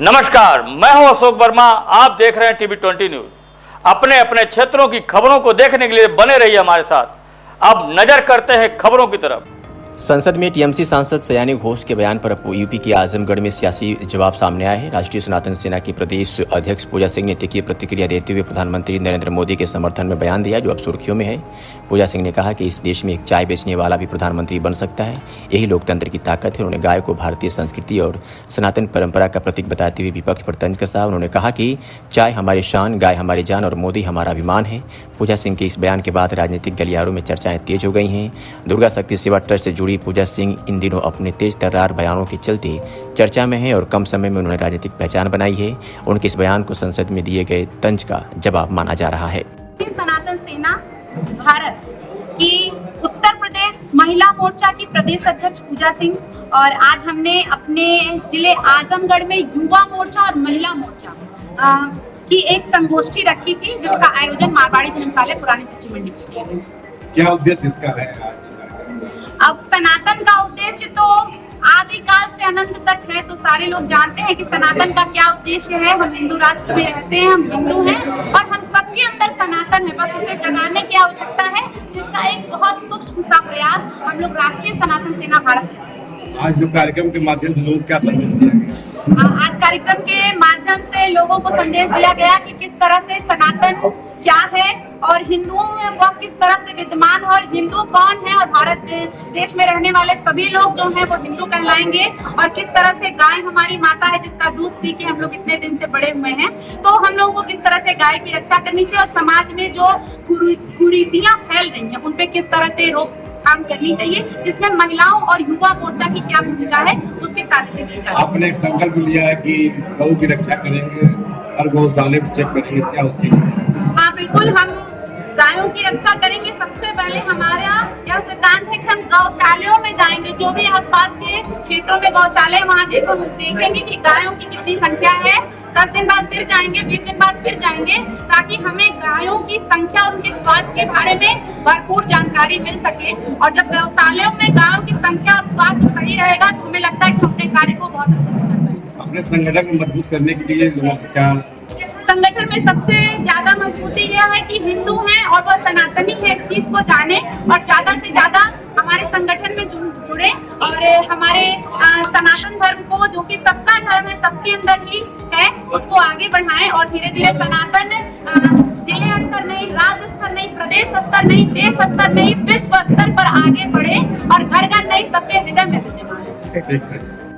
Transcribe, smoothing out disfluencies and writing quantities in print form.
नमस्कार, मैं हूं अशोक वर्मा। आप देख रहे हैं टीवी 20 न्यूज। अपने अपने क्षेत्रों की खबरों को देखने के लिए बने रहिए हमारे साथ। अब नजर करते हैं खबरों की तरफ। संसद में टीएमसी सांसद सयानी घोष के बयान पर यूपी के आजमगढ़ में सियासी जवाब सामने आया है। राष्ट्रीय सनातन सेना की प्रदेश अध्यक्ष पूजा सिंह ने तीखी प्रतिक्रिया देते हुए प्रधानमंत्री नरेंद्र मोदी के समर्थन में बयान दिया, जो अब सुर्खियों में है। पूजा सिंह ने कहा कि इस देश में एक चाय बेचने वाला भी प्रधानमंत्री बन सकता है, यही लोकतंत्र की ताकत है। उन्होंने गाय को भारतीय संस्कृति और सनातन परंपरा का प्रतीक बताते हुए विपक्ष पर तंज कसा। उन्होंने कहा कि चाय हमारी शान, गाय हमारी जान और मोदी हमारा अभिमान है। पूजा सिंह के इस बयान के बाद राजनीतिक गलियारों में चर्चाएं तेज हो गई हैं। दुर्गा शक्ति सेवा ट्रस्ट से जुड़ी पूजा सिंह इन दिनों अपने तेज तर्रार बयानों के चलते चर्चा में है और कम समय में उन्होंने राजनीतिक पहचान बनाई है। उनके इस बयान को संसद में दिए गए तंज का जवाब माना जा रहा है। सनातन सेना भारत की उत्तर प्रदेश महिला मोर्चा की प्रदेश अध्यक्ष पूजा सिंह और आज हमने अपने जिले आजमगढ़ में युवा मोर्चा और महिला मोर्चा की एक संगोष्ठी रखी थी, जिसका आयोजन मारवाड़ी धर्मशाला पुरानी सब्जी मंडी में किया गया। क्या उद्देश्य इसका है आज? अब सनातन का उद्देश्य तो आदिकाल से अनंत तक है, तो सारे लोग जानते हैं कि सनातन का क्या उद्देश्य है। हम हिंदू राष्ट्र में रहते हैं, हम हिंदू हैं और हम सबके अंदर सनातन है, बस उसे जगाने की आवश्यकता है, जिसका एक बहुत सूक्ष्म सा प्रयास हम लोग राष्ट्रीय सनातन सेना भारत में। आज जो कार्यक्रम के माध्यम से लोगों को क्या संदेश दिया गया? आज कार्यक्रम के माध्यम से लोगों को संदेश दिया गया कि किस तरह से सनातन क्या है और हिंदुओं में वह किस तरह से विद्यमान है और हिंदू कौन है और भारत देश में रहने वाले सभी लोग जो हैं वो हिंदू कहलाएंगे और किस तरह से गाय हमारी माता है, जिसका दूध पी के हम लोग इतने दिन से बड़े हुए हैं। तो हम लोगों को किस तरह से गाय की रक्षा करनी चाहिए और समाज में जो कुरीतियां फैल रही हैं उन पे किस तरह से रोकथाम करनी चाहिए, जिसमें महिलाओं और युवा मोर्चा की क्या भूमिका है उसके साथ। आपने एक संकल्प लिया है कि गौ की रक्षा करेंगे और गौशाले चेक करेंगे, क्या उसके लिए? हाँ बिल्कुल, हम गायों की रक्षा करेंगे। सबसे पहले हमारा यह सिद्धांत है कि हम गौशालाओं में जाएंगे, जो भी आसपास के क्षेत्रों में गौशाले वहाँ देखेंगे कि गायों की कितनी संख्या है। 10 दिन बाद फिर जाएंगे, 20 दिन बाद फिर जाएंगे, ताकि हमें गायों की संख्या और उनके स्वास्थ्य के बारे में भरपूर जानकारी मिल सके। और जब गौशालाओं में गायों की संख्या और स्वास्थ्य सही रहेगा तो हमें लगता है कि अपने कार्य को बहुत अच्छे से कर पाएंगे। अपने संगठन को मजबूत करने के लिए लोगों से क्या? संगठन में सबसे ज्यादा मजबूती यह है कि हिंदू हैं और वह सनातनी है, इस चीज को जाने और ज्यादा से ज्यादा हमारे संगठन में जुड़े और हमारे सनातन धर्म को, जो कि सबका धर्म है, सबके अंदर ही है, उसको आगे बढ़ाएं और धीरे धीरे सनातन जिले स्तर नहीं, राज्य स्तर नहीं, प्रदेश स्तर नहीं, देश स्तर नहीं, विश्व स्तर पर आगे बढ़े और घर घर नहीं, सबके हृदय में विद्यमान है। ठीक है।